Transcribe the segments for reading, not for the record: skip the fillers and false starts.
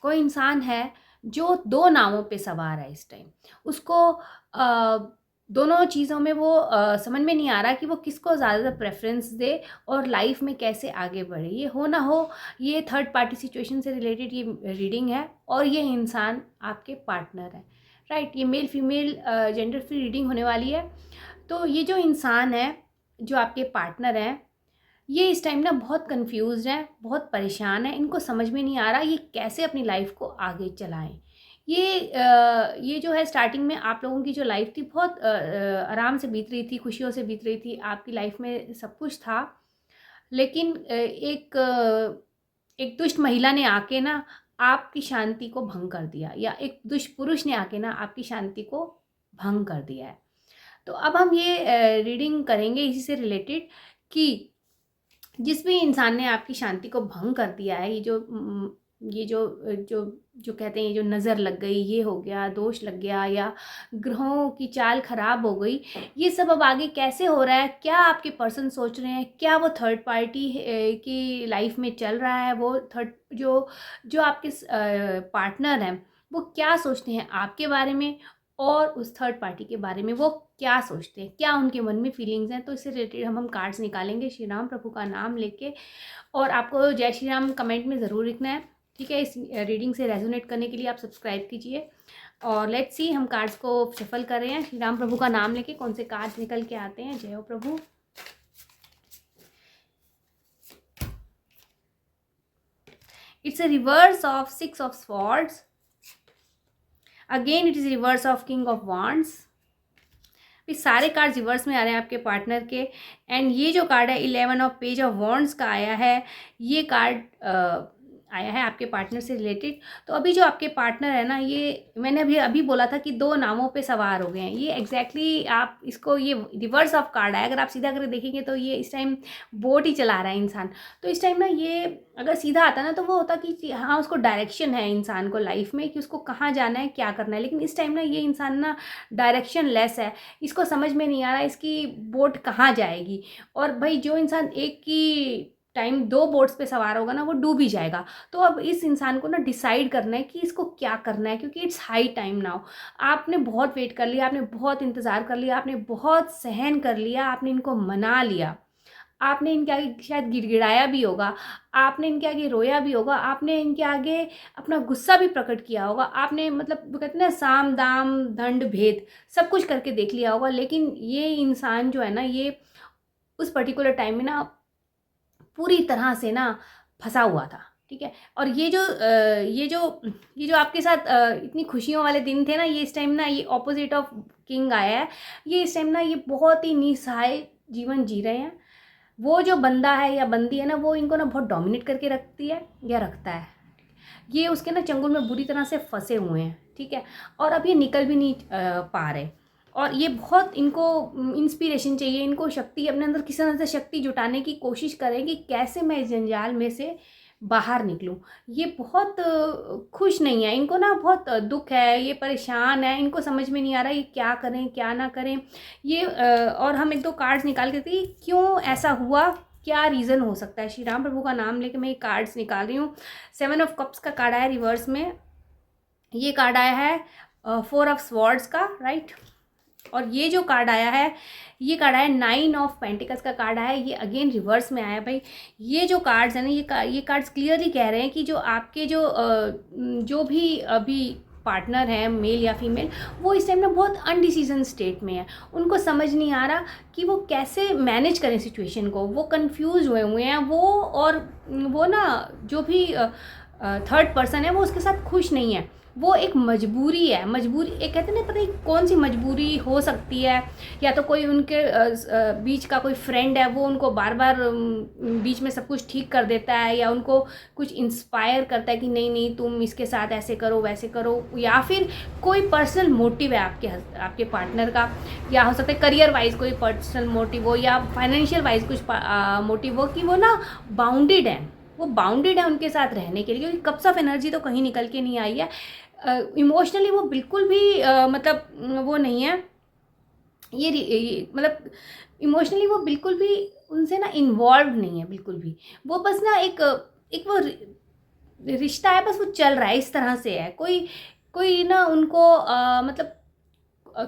कोई इंसान है जो दो नावों पे सवार है इस टाइम। उसको दोनों चीज़ों में वो समझ में नहीं आ रहा कि वो किसको ज़्यादा प्रेफ़रेंस दे और लाइफ में कैसे आगे बढ़े। ये हो ना हो, ये थर्ड पार्टी सिचुएशन से रिलेटेड ये रीडिंग है और ये इंसान आपके पार्टनर है, राइट। ये male female gender free reading होने वाली है। तो ये जो इंसान है, जो आपके पार्टनर हैं, ये इस टाइम ना बहुत कंफ्यूज्ड हैं, बहुत परेशान हैं। इनको समझ में नहीं आ रहा ये कैसे अपनी लाइफ को आगे चलाएं। ये जो है, स्टार्टिंग में आप लोगों की जो लाइफ थी बहुत आराम से बीत रही थी, खुशियों से बीत रही थी, आपकी लाइफ में सब कुछ था। लेकिन एक दुष्ट महिला ने आके ना आपकी शांति को भंग कर दिया, या एक दुष्ट पुरुष ने आके ना आपकी शांति को भंग कर दिया है। तो अब हम ये रीडिंग करेंगे इसी से रिलेटेड कि जिस भी इंसान ने आपकी शांति को भंग कर दिया है, ये जो जो जो कहते हैं, ये जो नज़र लग गई, ये हो गया, दोष लग गया, या ग्रहों की चाल खराब हो गई, ये सब अब आगे कैसे हो रहा है, क्या आपके पर्सन सोच रहे हैं, क्या वो थर्ड पार्टी की लाइफ में चल रहा है, वो थर्ड जो जो आपके पार्टनर हैं वो क्या सोचते हैं आपके बारे में, और उस थर्ड पार्टी के बारे में वो क्या सोचते हैं, क्या उनके मन में फीलिंग्स हैं। तो इससे रिलेटेड हम कार्ड्स निकालेंगे श्री राम प्रभु का नाम लेके, और आपको जय श्री राम कमेंट में ज़रूर लिखना है, ठीक है। इस रीडिंग से रेजोनेट करने के लिए आप सब्सक्राइब कीजिए। और लेट्स सी, हम कार्ड्स को शफल कर रहे हैं श्री राम प्रभु का नाम लेके, कौन से कार्ड्स निकल के आते हैं। जय हो प्रभु। It's a reverse of 6 of swords, again it is reverse of king of wands. इस सारे कार्ड रिवर्स में आ रहे हैं आपके पार्टनर के। एंड ये जो कार्ड है 11 ऑफ पेज ऑफ वॉन्ड्स का आया है, ये कार्ड आया है आपके पार्टनर से रिलेटेड। तो अभी जो आपके पार्टनर है ना, ये मैंने अभी बोला था कि दो नावों पे सवार हो गए हैं। ये एग्जैक्टली आप इसको, ये रिवर्स ऑफ कार्ड है। अगर आप सीधा करके देखेंगे तो ये इस टाइम बोट ही चला रहा है इंसान। तो इस टाइम ना, ये अगर सीधा आता ना तो वो होता कि हाँ, उसको डायरेक्शन है इंसान को लाइफ में कि उसको कहाँ जाना है, क्या करना है। लेकिन इस टाइम ना ये इंसान ना डायरेक्शन लेस है, इसको समझ में नहीं आ रहा इसकी बोट कहाँ जाएगी। और भाई जो इंसान एक की टाइम दो बोट्स पे सवार होगा ना, वो डूब ही जाएगा। तो अब इस इंसान को ना डिसाइड करना है कि इसको क्या करना है, क्योंकि इट्स हाई टाइम नाउ। आपने बहुत वेट कर लिया, आपने बहुत इंतज़ार कर लिया, आपने बहुत सहन कर लिया, आपने इनको मना लिया, आपने इनके आगे शायद गिड़गिड़ाया भी होगा, आपने इनके आगे रोया भी होगा, आपने इनके आगे अपना गुस्सा भी प्रकट किया होगा, आपने मतलब कहते हैं ना, साम दाम दंड भेद सब कुछ करके देख लिया होगा। लेकिन ये इंसान जो है ना, ये उस पर्टिकुलर टाइम में ना पूरी तरह से ना फंसा हुआ था, ठीक है। और ये जो आपके साथ इतनी खुशियों वाले दिन थे ना, ये इस टाइम ना, ये ऑपोजिट ऑफ किंग आया है। ये इस टाइम ना, ये बहुत ही निस्सहाय जीवन जी रहे हैं। वो जो बंदा है या बंदी है ना, वो इनको ना बहुत डोमिनेट करके रखती है या रखता है। ये उसके ना चंगुल में बुरी तरह से फंसे हुए हैं, ठीक है। और अब ये निकल भी नहीं पा रहे। और ये बहुत इनको इंस्पिरेशन चाहिए, इनको शक्ति, अपने अंदर किसी तरह से शक्ति जुटाने की कोशिश करें कि कैसे मैं इस जंजाल में से बाहर निकलूं। ये बहुत खुश नहीं है, इनको ना बहुत दुख है, ये परेशान है, इनको समझ में नहीं आ रहा ये क्या करें क्या ना करें। ये और हम एक दो कार्ड्स निकाल के थे, क्यों ऐसा हुआ, क्या रीज़न हो सकता है। श्री राम प्रभु का नाम लेके मैं ये कार्ड्स निकाल रही हूँ। 7 ऑफ कप्स का कार्ड आया रिवर्स में, ये कार्ड आया है 4 ऑफ स्वॉर्ड्स का, राइट। और ये जो कार्ड आया है, ये कार्ड आया 9 ऑफ पेंटिकल्स का कार्ड आया है, ये अगेन रिवर्स में आया। भाई ये जो कार्ड्स है ना, ये कार्ड्स क्लियरली कह रहे हैं कि जो आपके जो भी अभी पार्टनर है, मेल या फीमेल, वो इस टाइम में बहुत अनडिसीजन स्टेट में है। उनको समझ नहीं आ रहा कि वो कैसे मैनेज करें सिचुएशन को, वो कंफ्यूज हुए हैं वो। और वो ना, जो भी थर्ड पर्सन है वो उसके साथ खुश नहीं है। वो एक मजबूरी है, मजबूरी एक कहते हैं ना, पता नहीं कौन सी मजबूरी हो सकती है। या तो कोई उनके बीच का कोई फ्रेंड है, वो उनको बार बार बीच में सब कुछ ठीक कर देता है, या उनको कुछ इंस्पायर करता है कि नहीं नहीं तुम इसके साथ ऐसे करो वैसे करो। या फिर कोई पर्सनल मोटिव है आपके पार्टनर का, या हो सकता है करियर वाइज कोई पर्सनल मोटिव हो, या फाइनेंशियल वाइज कुछ मोटिव हो कि वो ना बाउंडेड है, वो बाउंडेड है उनके साथ रहने के लिए। क्योंकि कप्स ऑफ एनर्जी तो कहीं निकल के नहीं आई है। इमोशनली वो बिल्कुल भी मतलब वो नहीं है, ये मतलब इमोशनली वो बिल्कुल भी उनसे ना इन्वॉल्व नहीं है, बिल्कुल भी। वो बस ना एक वो रिश्ता है बस वो चल रहा है, इस तरह से है। कोई कोई ना उनको मतलब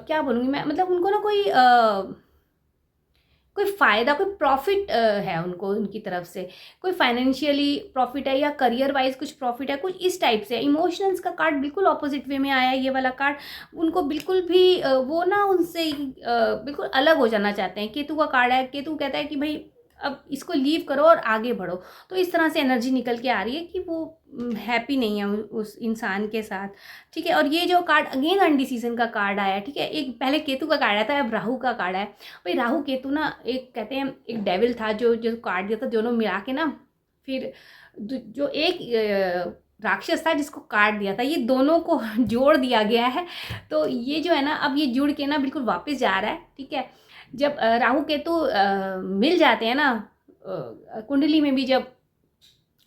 क्या बोलूँगी मैं, मतलब उनको ना कोई कोई फ़ायदा, कोई प्रॉफ़िट है उनको उनकी तरफ से, कोई फाइनेंशियली प्रॉफ़िट है या करियर वाइज़ कुछ प्रॉफ़िट है, कुछ इस टाइप से। इमोशंस का कार्ड बिल्कुल ऑपोज़िट वे में आया है ये वाला कार्ड। उनको बिल्कुल भी वो ना उनसे बिल्कुल अलग हो जाना चाहते हैं। केतु का कार्ड है, केतु कहता है कि भई अब इसको लीव करो और आगे बढ़ो। तो इस तरह से एनर्जी निकल के आ रही है कि वो हैप्पी नहीं है उस इंसान के साथ, ठीक है। और ये जो कार्ड अगेन अनडिसीजन का कार्ड आया है, ठीक है। एक पहले केतु का कार्ड आया था, अब राहु का कार्ड है। भाई राहु केतु ना एक कहते हैं एक डेविल था जो जो कार्ड दिया था, दोनों मिला के ना फिर जो एक राक्षस था जिसको काट दिया था, ये दोनों को जोड़ दिया गया है। तो ये जो है ना अब ये जुड़ के ना बिल्कुल वापस जा रहा है, ठीक है। जब राहु केतु मिल जाते हैं ना कुंडली में भी, जब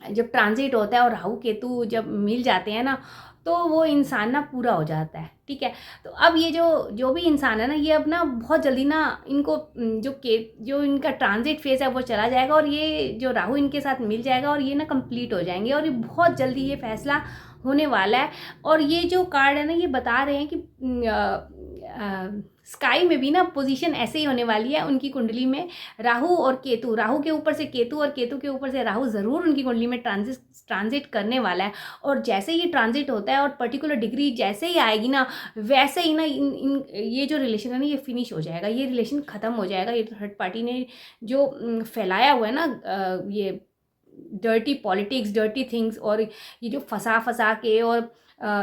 जब ट्रांजिट होता है और राहु केतु जब मिल जाते हैं ना, तो वो इंसान ना पूरा हो जाता है, ठीक है। तो अब ये जो जो भी इंसान है ना, ये अब ना बहुत जल्दी ना इनको जो इनका ट्रांजिट फेज है वो चला जाएगा, और ये जो राहु इनके साथ मिल जाएगा और ये ना कंप्लीट हो जाएंगे, और ये बहुत जल्दी ये फैसला होने वाला है। और ये जो कार्ड है ना, ये बता रहे हैं कि स्काई में भी ना पोजीशन ऐसे ही होने वाली है उनकी कुंडली में। राहु और केतु, राहु के ऊपर से केतु और केतु के ऊपर से राहु ज़रूर उनकी कुंडली में ट्रांजिट करने वाला है। और जैसे ही ट्रांजिट होता है और पर्टिकुलर डिग्री जैसे ही आएगी ना, वैसे ही ना ये जो रिलेशन है ना ये फिनिश हो जाएगा, ये रिलेशन ख़त्म हो जाएगा। ये थर्ड पार्टी ने जो फैलाया हुआ है ना ये डर्टी पॉलिटिक्स, डर्टी थिंग्स, और ये जो फंसा के और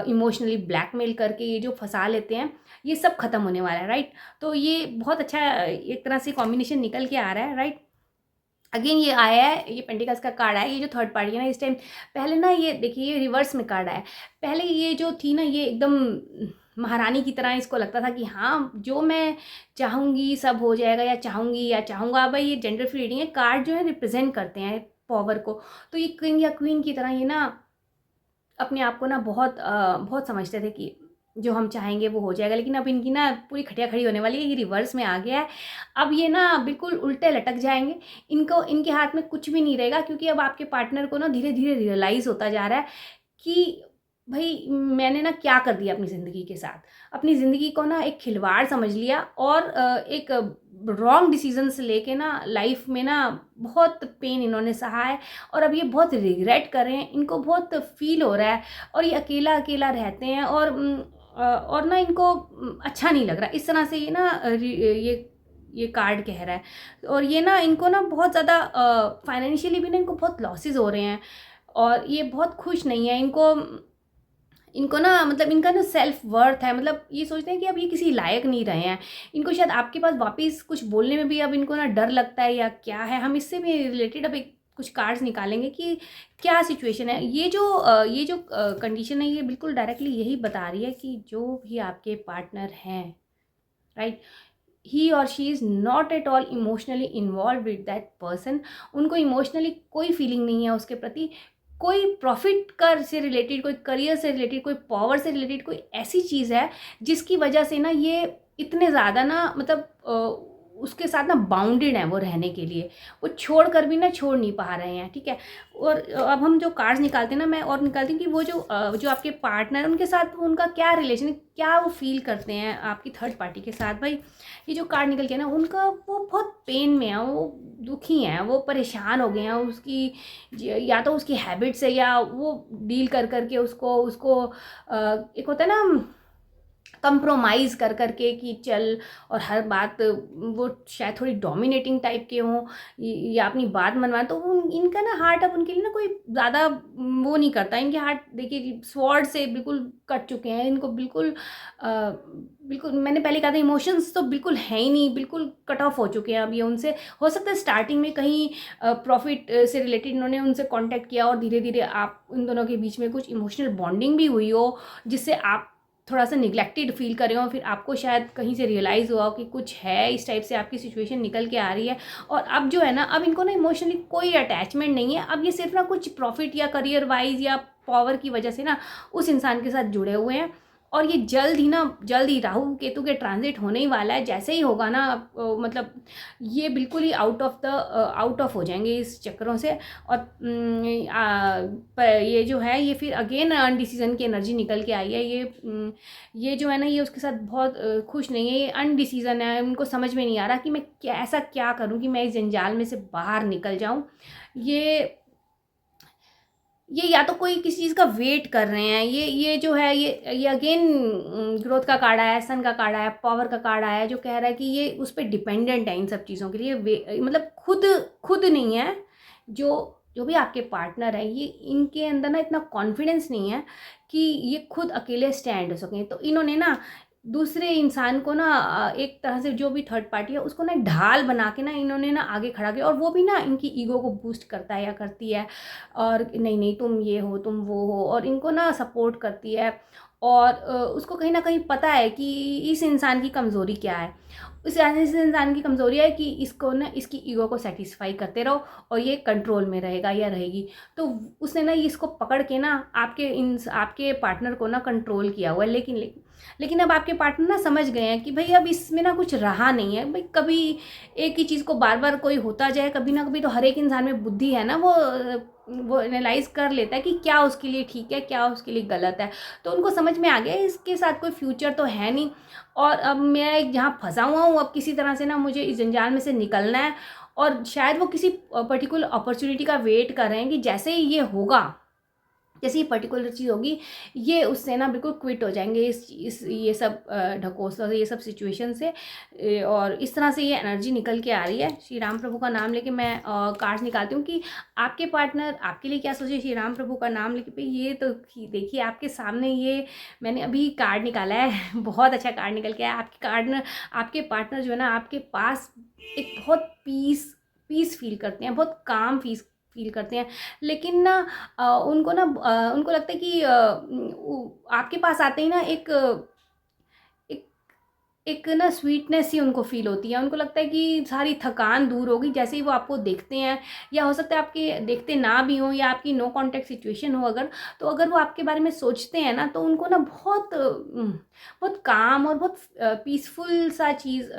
इमोशनली ब्लैकमेल करके ये जो फंसा लेते हैं, ये सब खत्म होने वाला है, राइट। तो ये बहुत अच्छा एक तरह से कॉम्बिनेशन निकल के आ रहा है, राइट। अगेन ये आया है, ये पेंटिकल्स का कार्ड आया है। ये जो थर्ड पार्टी है ना, इस टाइम पहले ना ये देखिए ये रिवर्स में कार्ड आया है। पहले ये जो थी ना, ये एकदम महारानी की तरह इसको लगता था कि हाँ जो मैं चाहूँगी सब हो जाएगा, या चाहूँगी या चाहूँगा। भाई ये जेंडर फ्री रीडिंग है, कार्ड जो है रिप्रेजेंट करते हैं पावर को। तो ये किंग या क्वीन की तरह ये ना अपने आप को ना बहुत समझते थे कि जो हम चाहेंगे वो हो जाएगा। लेकिन अब इनकी ना पूरी खटिया खड़ी होने वाली है, ये रिवर्स में आ गया है। अब ये ना बिल्कुल उल्टे लटक जाएंगे, इनको इनके हाथ में कुछ भी नहीं रहेगा, क्योंकि अब आपके पार्टनर को ना धीरे धीरे रियलाइज़ होता जा रहा है कि भाई मैंने ना क्या कर दिया अपनी ज़िंदगी के साथ। अपनी ज़िंदगी को ना एक खिलवाड़ समझ लिया, और एक रॉन्ग डिसीजंस लेके ना लाइफ में ना बहुत पेन इन्होंने सहा है, और अब ये बहुत रिग्रेट कर रहे हैं, इनको बहुत फील हो रहा है, और ये अकेला अकेला रहते हैं, और ना इनको अच्छा नहीं लग रहा। इस तरह से ये ना ये कार्ड कह रहा है। और ये ना इनको ना बहुत ज़्यादा फाइनेंशियली भी ना इनको बहुत लॉसेस हो रहे हैं, और ये बहुत खुश नहीं है। इनको ना मतलब इनका ना सेल्फ वर्थ है, मतलब ये सोचते हैं कि अब ये किसी लायक नहीं रहे हैं। इनको शायद आपके पास वापस कुछ बोलने में भी अब इनको ना डर लगता है, या क्या है। हम इससे भी रिलेटेड अब एक कुछ कार्ड्स निकालेंगे कि क्या सिचुएशन है। ये जो कंडीशन है, ये बिल्कुल डायरेक्टली यही बता रही है कि जो भी आपके पार्टनर हैं, राइट, ही और she is not at all emotionally involve with that person. उनको इमोशनली कोई फीलिंग नहीं है उसके प्रति। कोई प्रॉफिट कर से रिलेटेड, कोई करियर से रिलेटेड, कोई पावर से रिलेटेड कोई ऐसी चीज़ है जिसकी वजह से ना ये इतने ज़्यादा ना मतलब उसके साथ ना बाउंडेड है वो रहने के लिए। वो छोड़ कर भी ना छोड़ नहीं पा रहे हैं, ठीक है। और अब हम जो कार्ड्स निकालते हैं ना, मैं और निकालती हूँ कि वो जो आपके पार्टनर उनके साथ उनका क्या रिलेशन है, क्या वो फील करते हैं आपकी थर्ड पार्टी के साथ। भाई ये जो कार्ड निकल के ना, उनका वो बहुत पेन में है, वो दुखी हैं, वो परेशान हो गए हैं उसकी, या तो उसकी हैबिट से, या वो डील कर करके उसको एक होता है ना कंप्रोमाइज़ कर करके कि चल, और हर बात वो शायद थोड़ी डोमिनेटिंग टाइप के हों, या अपनी बात मनवाएं। तो इनका ना हार्ट अब उनके लिए ना कोई ज़्यादा वो नहीं करता। इनके हार्ट देखिए स्वॉर्ड से बिल्कुल कट चुके हैं। इनको बिल्कुल मैंने पहले कहा था इमोशंस तो बिल्कुल है ही नहीं, बिल्कुल कट ऑफ हो चुके हैं अब ये उनसे। हो सकता है स्टार्टिंग में कहीं प्रॉफिट से रिलेटेड इन्होंने उनसे कांटेक्ट किया, और धीरे धीरे आप उन दोनों के बीच में कुछ इमोशनल बॉन्डिंग भी हुई हो, जिससे आप थोड़ा सा निगलेक्टेड फील कर रहे हो। फिर आपको शायद कहीं से रियलाइज़ हुआ कि कुछ है, इस टाइप से आपकी सिचुएशन निकल के आ रही है। और अब जो है ना, अब इनको ना इमोशनली कोई अटैचमेंट नहीं है। अब ये सिर्फ ना कुछ प्रॉफिट या करियर वाइज या पावर की वजह से ना उस इंसान के साथ जुड़े हुए हैं, और ये जल्द ही राहु केतु के ट्रांजिट होने ही वाला है। जैसे ही होगा ना मतलब ये बिल्कुल ही आउट ऑफ हो जाएंगे इस चक्करों से। और पर ये जो है ये फिर अगेन अनडिसीजन की एनर्जी निकल के आई है। ये जो है ना ये उसके साथ बहुत खुश नहीं है, ये अनडिसीजन है। उनको समझ में नहीं आ रहा कि मैं ऐसा क्या करूं कि मैं इस जंजाल में से बाहर निकल जाऊं। ये या तो कोई किसी चीज़ का वेट कर रहे हैं। ये जो है ये अगेन ग्रोथ का कार्ड आया है, सन का कार्ड आया है, पावर का कार्ड आया है, जो कह रहा है कि ये उस पर डिपेंडेंट है इन सब चीज़ों के लिए। मतलब खुद नहीं है। जो भी आपके पार्टनर है ये इनके अंदर ना इतना कॉन्फिडेंस नहीं है कि ये खुद अकेले स्टैंड हो सकें। तो इन्होंने ना दूसरे इंसान को ना एक तरह से जो भी थर्ड पार्टी है उसको ना ढाल बना के ना इन्होंने ना आगे खड़ा किया। और वो भी ना इनकी ईगो को बूस्ट करता है या करती है, और नहीं नहीं तुम ये हो तुम वो हो, और इनको ना सपोर्ट करती है। और उसको कहीं ना कहीं पता है कि इस इंसान की कमज़ोरी क्या है। इस इंसान की कमज़ोरी है कि इसको ना इसकी ईगो को सेटिस्फाई करते रहो और ये कंट्रोल में रहेगा या रहेगी। तो उसने ना इसको पकड़ के ना आपके पार्टनर को ना कंट्रोल किया हुआ है। लेकिन अब आपके पार्टनर ना समझ गए हैं कि भाई अब इसमें ना कुछ रहा नहीं है। भाई कभी एक ही चीज़ को बार बार कोई होता जाए, कभी ना कभी तो हर एक इंसान में बुद्धि है ना, वो एनालाइज कर लेता है कि क्या उसके लिए ठीक है क्या उसके लिए गलत है। तो उनको समझ में आ गया इसके साथ कोई फ्यूचर तो है नहीं, और अब मैं जहाँ फंसा हुआ हूँ अब किसी तरह से ना मुझे इस जंजाल में से निकलना है। और शायद वो किसी पर्टिकुलर अपॉर्चुनिटी का वेट कर रहे हैं कि जैसे ही ये होगा, जैसे ही पर्टिकुलर चीज़ होगी, ये उससे ना बिल्कुल क्विट हो जाएंगे इस ये सब ढकोसला से, ये सब सिचुएशन से। और इस तरह से ये एनर्जी निकल के आ रही है। श्री राम प्रभु का नाम लेके मैं कार्ड्स निकालती हूँ कि आपके पार्टनर आपके लिए क्या सोचे। श्री राम प्रभु का नाम लेके पे ये तो देखिए आपके सामने ये मैंने अभी कार्ड निकाला है बहुत अच्छा कार्ड निकल के आया। आपके पार्टनर जो है ना आपके पास एक बहुत पीस फील करते हैं, बहुत काम फील करते हैं। लेकिन ना उनको लगता है कि आपके पास आते ही ना एक एक ना स्वीटनेस ही उनको फील होती है। उनको लगता है कि सारी थकान दूर होगी जैसे ही वो आपको देखते हैं, या हो सकता है आपके देखते ना भी हो या आपकी नो कांटेक्ट सिचुएशन हो अगर, तो अगर वो आपके बारे में सोचते हैं ना तो उनको ना बहुत काम और बहुत पीसफुल सा चीज़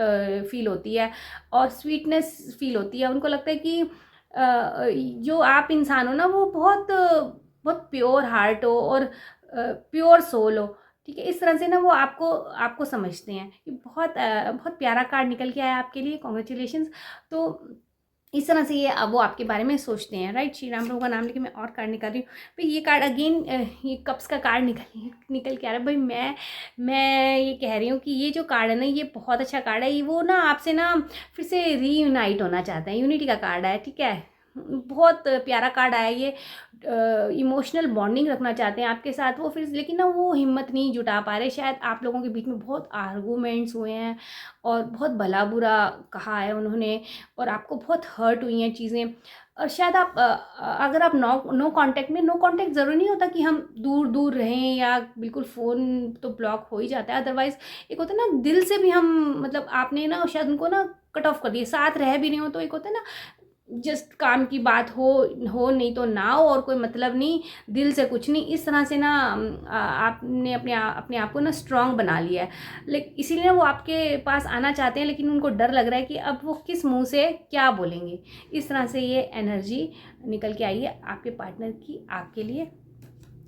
फील होती है और स्वीटनेस फील होती है। उनको लगता है कि जो आप इंसान हो ना वो बहुत प्योर हार्ट हो और प्योर सोल हो। ठीक है, इस तरह से ना वो आपको समझते हैं। ये बहुत प्यारा कार्ड निकल के आया आपके लिए, कॉन्ग्रेचुलेशंस। तो इस तरह से ये वो आपके बारे में सोचते हैं, राइट। श्री राम प्रभु का नाम लेके मैं और कार्ड निकाल रही हूँ भाई। ये कार्ड अगेन ये कप्स का कार्ड निकल के आ रहा है भाई। मैं ये कह रही हूँ कि ये जो कार्ड है ना ये बहुत अच्छा कार्ड है। ये वो ना आपसे ना फिर से रीयूनाइट होना चाहते हैं, यूनिटी का कार्ड है। ठीक है, बहुत प्यारा कार्ड आया ये। इमोशनल बॉन्डिंग रखना चाहते हैं आपके साथ वो फिर, लेकिन ना वो हिम्मत नहीं जुटा पा रहे। शायद आप लोगों के बीच में बहुत आर्गूमेंट्स हुए हैं और बहुत भला बुरा कहा है उन्होंने, और आपको बहुत हर्ट हुई हैं चीज़ें। और शायद आप अगर आप नो कांटेक्ट ज़रूरी नहीं होता कि हम दूर दूर रहें या बिल्कुल फ़ोन तो ब्लॉक हो ही जाता है। अदरवाइज़ एक होता है ना दिल से भी हम, मतलब आपने ना शायद उनको ना कट ऑफ कर दिया, साथ रह भी नहीं हो तो एक होता है ना जस्ट काम की बात हो नहीं तो ना हो, और कोई मतलब नहीं, दिल से कुछ नहीं। इस तरह से ना आपने अपने आप को ना स्ट्रांग बना लिया है। लेकिन इसीलिए ना वो आपके पास आना चाहते हैं, लेकिन उनको डर लग रहा है कि अब वो किस मुंह से क्या बोलेंगे। इस तरह से ये एनर्जी निकल के आई है आपके पार्टनर की आपके लिए।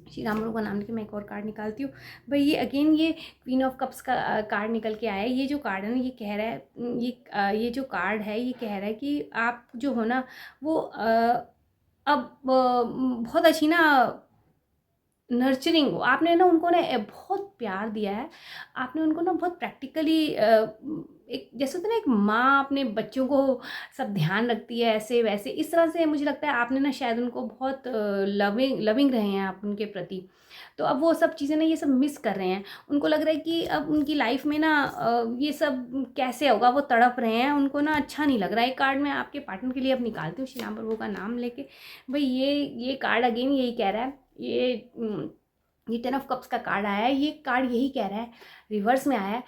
श्री राम का नाम लेके मैं एक और कार्ड निकालती हूँ भाई। ये अगेन ये क्वीन ऑफ कप्स का कार्ड निकल के आया है। ये जो कार्ड है ना ये कह रहा है ये जो कार्ड है ये कह रहा है कि आप जो हो ना वो अब बहुत अच्छी ना नर्चरिंग हो। आपने ना उनको ना बहुत प्यार दिया है। आपने उनको ना बहुत प्रैक्टिकली एक जैसे होता है ना एक माँ अपने बच्चों को सब ध्यान रखती है ऐसे वैसे, इस तरह से मुझे लगता है आपने ना शायद उनको बहुत लविंग रहे हैं आप उनके प्रति। तो अब वो सब चीज़ें ना ये सब मिस कर रहे हैं। उनको लग रहा है कि अब उनकी लाइफ में ना ये सब कैसे होगा, वो तड़प रहे हैं, उनको ना अच्छा नहीं लग रहा है। एक कार्ड मैं आपके पार्टनर के लिए अब निकालती हूँ श्री राम प्रभु का नाम लेके भाई। ये कार्ड अगेन यही कह रहा है। ये 10 ऑफ कप्स का कार्ड आया है। ये कार्ड यही कह रहा है, रिवर्स में आया है,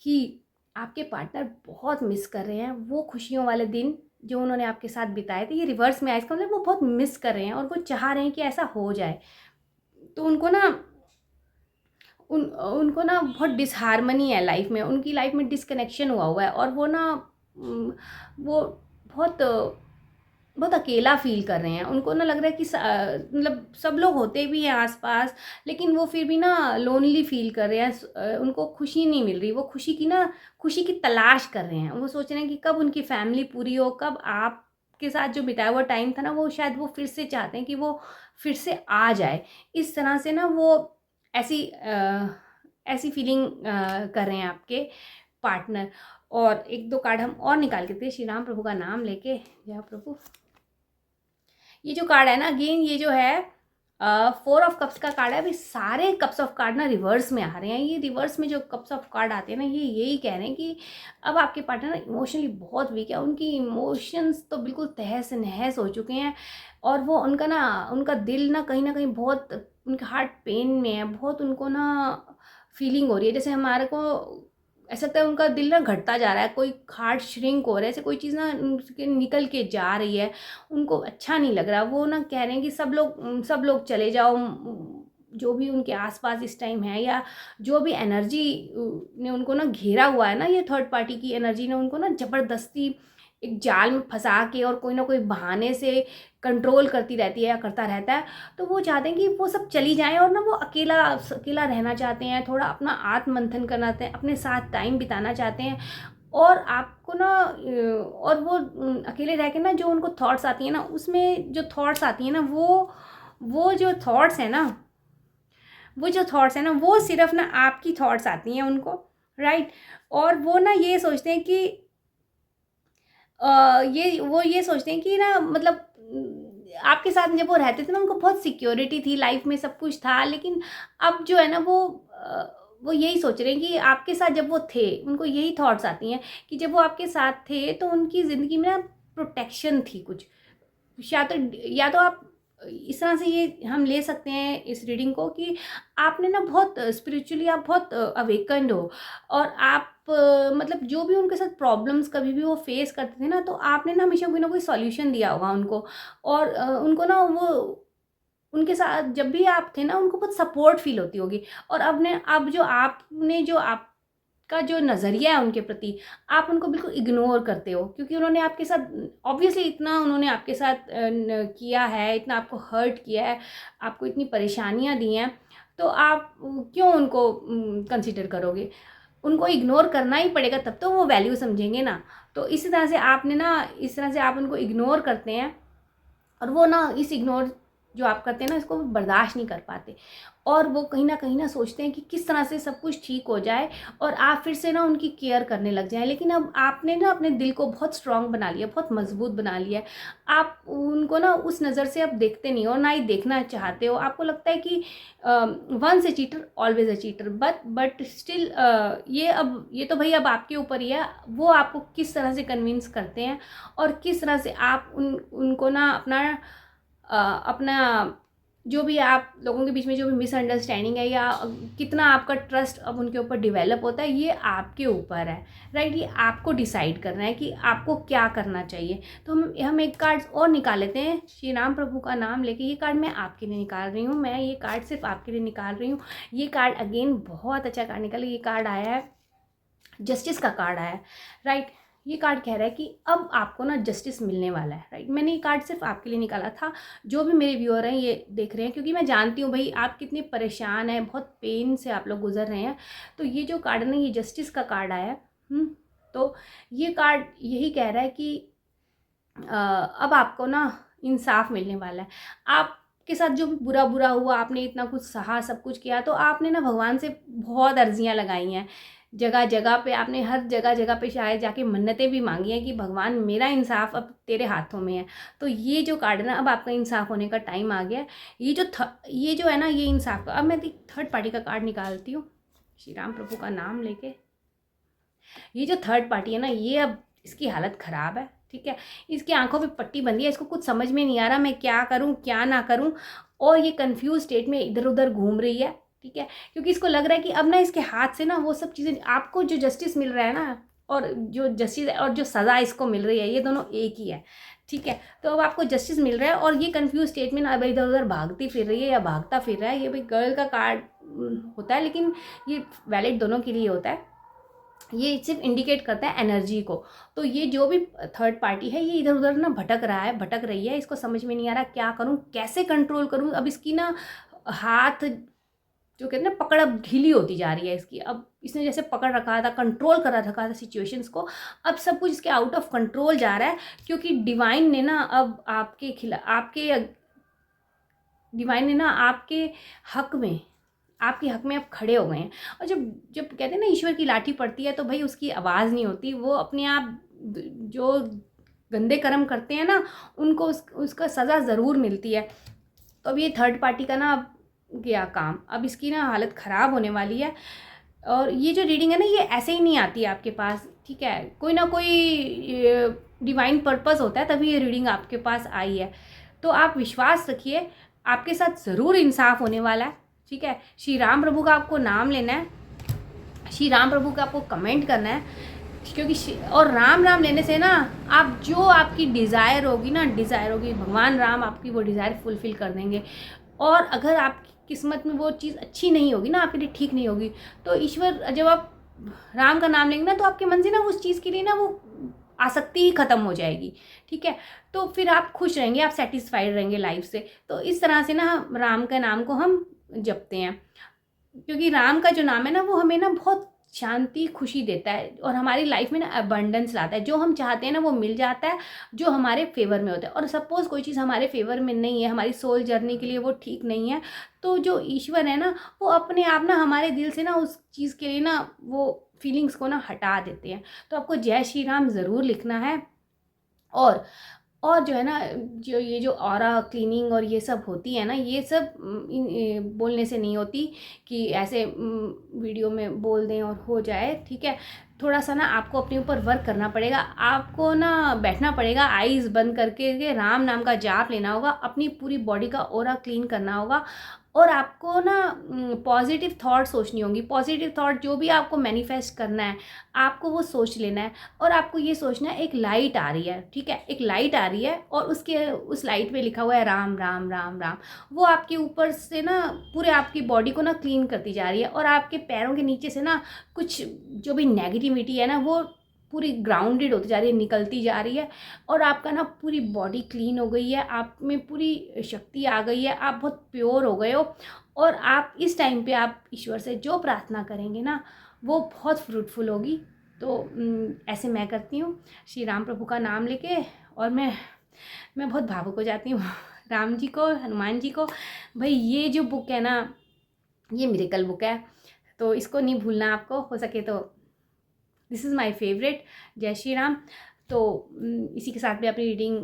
कि आपके पार्टनर बहुत मिस कर रहे हैं वो खुशियों वाले दिन जो उन्होंने आपके साथ बिताए थे। ये रिवर्स में आया, इसका मतलब वो बहुत मिस कर रहे हैं और वो चाह रहे हैं कि ऐसा हो जाए। तो उनको ना उनको ना बहुत डिसहार्मनी है लाइफ में, उनकी लाइफ में डिसकनेक्शन हुआ है, और वो ना वो बहुत बहुत अकेला फ़ील कर रहे हैं। उनको ना लग रहा है कि मतलब सब लोग होते भी हैं आस-पास, लेकिन वो फिर भी ना लोनली फ़ील कर रहे हैं। उनको खुशी नहीं मिल रही, वो खुशी की तलाश कर रहे हैं। वो सोच रहे हैं कि कब उनकी फैमिली पूरी हो, कब आपके साथ जो बिताया हुआ टाइम था ना, वो शायद वो फिर से चाहते हैं कि वो फिर से आ जाए। इस तरह से ना वो ऐसी फ़ीलिंग कर रहे हैं आपके पार्टनर। और 1-2 कार्ड हम और निकाल के देखते हैं, श्री राम प्रभु का नाम लेके। जय प्रभु। ये जो कार्ड है ना, अगेन ये जो है 4 ऑफ कप्स का कार्ड है। अभी सारे कप्स ऑफ कार्ड ना रिवर्स में आ रहे हैं। ये रिवर्स में जो कप्स ऑफ कार्ड आते हैं ना, ये यही कह रहे हैं कि अब आपके पार्टनर इमोशनली बहुत वीक है। उनकी इमोशंस तो बिल्कुल तहस नहस हो चुके हैं, और वो उनका दिल ना कहीं बहुत, उनका हार्ट पेन में है। बहुत उनको ना फीलिंग हो रही है जैसे हमारे को ऐसा लगता है उनका दिल ना घटता जा रहा है, कोई हार्ट श्रिंक हो रहा है, ऐसे कोई चीज़ ना उनके निकल के जा रही है। उनको अच्छा नहीं लग रहा। वो ना कह रहे हैं कि सब लोग चले जाओ, जो भी उनके आसपास इस टाइम है, या जो भी एनर्जी ने उनको ना घेरा हुआ है ना, ये थर्ड पार्टी की एनर्जी ने उनको ना ज़बरदस्ती एक जाल में फंसा के और कोई ना कोई बहाने से कंट्रोल करती रहती है या करता रहता है। तो वो चाहते हैं कि वो सब चली जाएं, और ना वो अकेला रहना चाहते हैं, थोड़ा अपना आत्ममंथन करना चाहते हैं, अपने साथ टाइम बिताना चाहते हैं। और आपको ना और वो अकेले रह के ना जो उनको थॉट्स आती हैं ना, उसमें जो थॉट्स आती हैं ना, वो जो थॉट्स हैं ना, वो सिर्फ ना आपकी थॉट्स आती हैं उनको, राइट। और वो ना ये सोचते हैं कि ये सोचते हैं कि ना मतलब आपके साथ जब वो रहते थे ना, उनको बहुत सिक्योरिटी थी, लाइफ में सब कुछ था। लेकिन अब जो है ना वो यही सोच रहे हैं कि आपके साथ जब वो थे, उनको यही थॉट्स आती हैं कि जब वो आपके साथ थे तो उनकी ज़िंदगी में ना प्रोटेक्शन थी कुछ। या तो आप इस तरह से ये हम ले सकते हैं इस रीडिंग को कि आपने ना बहुत स्पिरिचुअली आप बहुत अवेकन्ड हो, और आप मतलब जो भी उनके साथ प्रॉब्लम्स कभी भी वो फेस करते थे ना, तो आपने ना हमेशा कोई ना कोई सॉल्यूशन दिया होगा उनको। और उनको ना वो उनके साथ जब भी आप थे ना, उनको बहुत सपोर्ट फील होती होगी। और अब जो आपका जो नज़रिया है उनके प्रति, आप उनको बिल्कुल इग्नोर करते हो, क्योंकि उन्होंने आपके साथ ऑब्वियसली इतना उन्होंने आपके साथ किया है, इतना आपको हर्ट किया है, आपको इतनी परेशानियाँ दी हैं, तो आप क्यों उनको कंसिडर करोगे? उनको इग्नोर करना ही पड़ेगा, तब तो वो वैल्यू समझेंगे ना। तो इस तरह से आप उनको इग्नोर करते हैं, और वो ना इस इग्नोर जो आप करते हैं ना, इसको बर्दाश्त नहीं कर पाते, और वो कहीं ना सोचते हैं कि किस तरह से सब कुछ ठीक हो जाए और आप फिर से ना उनकी केयर करने लग जाएं। लेकिन अब आपने ना अपने दिल को बहुत स्ट्रांग बना लिया, बहुत मजबूत बना लिया है। आप उनको ना उस नज़र से अब देखते नहीं हो, ना ही देखना चाहते हो। आपको लगता है कि once a cheater always a cheater, but still ये तो भाई अब आपके ऊपर ही है, वो आपको किस तरह से कन्विंस करते हैं, और किस तरह से आप उनको ना अपना जो भी आप लोगों के बीच में जो भी मिसअंडरस्टैंडिंग है, या कितना आपका ट्रस्ट अब उनके ऊपर डेवलप होता है, ये आपके ऊपर है, राइट। ये आपको डिसाइड करना है कि आपको क्या करना चाहिए। तो हम एक कार्ड और निकाल लेते हैं, श्री राम प्रभु का नाम लेके। ये कार्ड मैं आपके लिए निकाल रही हूँ, मैं ये कार्ड सिर्फ आपके लिए निकाल रही हूँ। ये कार्ड अगेन बहुत अच्छा कार्ड निकला। ये कार्ड आया है, जस्टिस का कार्ड आया है, राइट। ये कार्ड कह रहा है कि अब आपको ना जस्टिस मिलने वाला है, राइट। मैंने ये कार्ड सिर्फ आपके लिए निकाला था, जो भी मेरे व्यूअर हैं ये देख रहे हैं, क्योंकि मैं जानती हूँ भाई आप कितने परेशान हैं, बहुत पेन से आप लोग गुजर रहे हैं। तो ये जो कार्ड है ना, ये जस्टिस का कार्ड आया है। तो ये कार्ड यही कह रहा है कि अब आपको ना इंसाफ मिलने वाला है। आपके साथ जो भी बुरा हुआ, आपने इतना कुछ सहा, सब कुछ किया, तो आपने ना भगवान से बहुत अर्जियाँ लगाई हैं, जगह जगह पे आपने हर जगह पे शायद जाके मन्नतें भी मांगी हैं कि भगवान मेरा इंसाफ अब तेरे हाथों में है। तो ये जो कार्ड है ना, अब आपका इंसाफ होने का टाइम आ गया है। ये जो है ना, ये इंसाफ का। अब मैं थर्ड पार्टी का कार्ड निकालती हूँ, श्री राम प्रभु का नाम लेके। ये जो थर्ड पार्टी है ना, ये अब इसकी हालत ख़राब है, ठीक है। इसकी आंखों पे पट्टी बंधी है, इसको कुछ समझ में नहीं आ रहा मैं क्या करूं क्या ना करूं, और ये कंफ्यूज स्टेट में इधर उधर घूम रही है, ठीक है। क्योंकि इसको लग रहा है कि अब ना इसके हाथ से ना वो सब चीज़ें, आपको जो जस्टिस मिल रहा है ना, और जो जस्टिस और जो सज़ा इसको मिल रही है, ये दोनों एक ही है। ठीक है। तो अब आपको जस्टिस मिल रहा है और ये कंफ्यूज स्टेट में ना अब इधर उधर भागती फिर रही है या भागता फिर रहा है, ये भाई गर्ल का कार्ड होता है, लेकिन ये वैलिड दोनों के लिए होता है। ये सिर्फ इंडिकेट करता है एनर्जी को। तो ये जो भी थर्ड पार्टी है ये इधर उधर ना भटक रहा है, भटक रही है, इसको समझ में नहीं आ रहा क्या करूँ, कैसे कंट्रोल करूँ। अब इसकी ना हाथ जो कहते हैं ना पकड़ अब ढीली होती जा रही है इसकी। अब इसने जैसे पकड़ रखा था, कंट्रोल करा रखा था सिचुएशंस को, अब सब कुछ इसके आउट ऑफ कंट्रोल जा रहा है, क्योंकि डिवाइन ने ना अब डिवाइन ने ना आपके हक में आप खड़े हो गए हैं। और जब जब कहते हैं ना ईश्वर की लाठी पड़ती है तो भाई उसकी आवाज़ नहीं होती, वो अपने आप जो गंदे कर्म करते हैं ना उनको उसका सज़ा ज़रूर मिलती है। तो अब ये थर्ड पार्टी का ना अब गया काम, अब इसकी ना हालत ख़राब होने वाली है। और ये जो रीडिंग है ना ये ऐसे ही नहीं आती है आपके पास, ठीक है, कोई ना कोई डिवाइन पर्पस होता है तभी ये रीडिंग आपके पास आई है। तो आप विश्वास रखिए, आपके साथ ज़रूर इंसाफ होने वाला है, ठीक है। श्री राम प्रभु का आपको नाम लेना है, श्री राम प्रभु का आपको कमेंट करना है, क्योंकि और राम राम लेने से ना आप जो आपकी डिज़ायर होगी भगवान राम आपकी वो डिज़ायर फुलफ़िल कर देंगे। और अगर आपकी किस्मत में वो चीज़ अच्छी नहीं होगी ना, आपके लिए ठीक नहीं होगी, तो ईश्वर जब आप राम का नाम लेंगे ना तो आपके मन से ना उस चीज़ के लिए ना वो आसक्ति ही ख़त्म हो जाएगी, ठीक है। तो फिर आप खुश रहेंगे, आप सेटिस्फाइड रहेंगे लाइफ से। तो इस तरह से ना राम का नाम को हम जपते हैं, क्योंकि राम का जो नाम है ना वो हमें ना बहुत शांति खुशी देता है और हमारी लाइफ में ना अबंडेंस लाता है। जो हम चाहते हैं ना वो मिल जाता है, जो हमारे फेवर में होता है। और सपोज़ कोई चीज़ हमारे फेवर में नहीं है, हमारी सोल जर्नी के लिए वो ठीक नहीं है, तो जो ईश्वर है ना वो अपने आप ना हमारे दिल से ना उस चीज़ के लिए ना वो फीलिंग्स को ना हटा देते हैं। तो आपको जय श्री राम ज़रूर लिखना है। और जो है ना जो ये जो ऑरा क्लीनिंग और ये सब होती है ना, ये सब बोलने से नहीं होती कि ऐसे वीडियो में बोल दें और हो जाए, ठीक है। थोड़ा सा ना आपको अपने ऊपर वर्क करना पड़ेगा, आपको ना बैठना पड़ेगा आईज़ बंद करके के राम नाम का जाप लेना होगा, अपनी पूरी बॉडी का ऑरा क्लीन करना होगा। और आपको ना पॉजिटिव थॉट सोचनी होंगी, पॉजिटिव थॉट जो भी आपको मैनिफेस्ट करना है आपको वो सोच लेना है। और आपको ये सोचना है एक लाइट आ रही है, ठीक है, एक लाइट आ रही है और उस लाइट पे लिखा हुआ है राम राम राम राम। वो आपके ऊपर से ना पूरे आपकी बॉडी को ना क्लीन करती जा रही है और आपके पैरों के नीचे से ना कुछ जो भी नेगेटिविटी है ना वो पूरी ग्राउंडेड होती जा रही है, निकलती जा रही है। और आपका ना पूरी बॉडी क्लीन हो गई है, आप में पूरी शक्ति आ गई है, आप बहुत प्योर हो गए हो। और आप इस टाइम पे आप ईश्वर से जो प्रार्थना करेंगे ना वो बहुत फ्रूटफुल होगी। तो ऐसे मैं करती हूँ श्री राम प्रभु का नाम लेके, और मैं बहुत भावुक हो जाती हूँ राम जी को, हनुमान जी को। भाई ये जो बुक है ना ये मिरेकल बुक है, तो इसको नहीं भूलना आपको, हो सके तो दिस इज़ माई फेवरेट। जय श्री राम। तो इसी के साथ मैं अपनी रीडिंग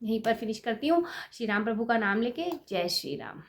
यहीं पर फिनिश करती हूँ। श्री राम प्रभु का नाम लेके जय श्री राम।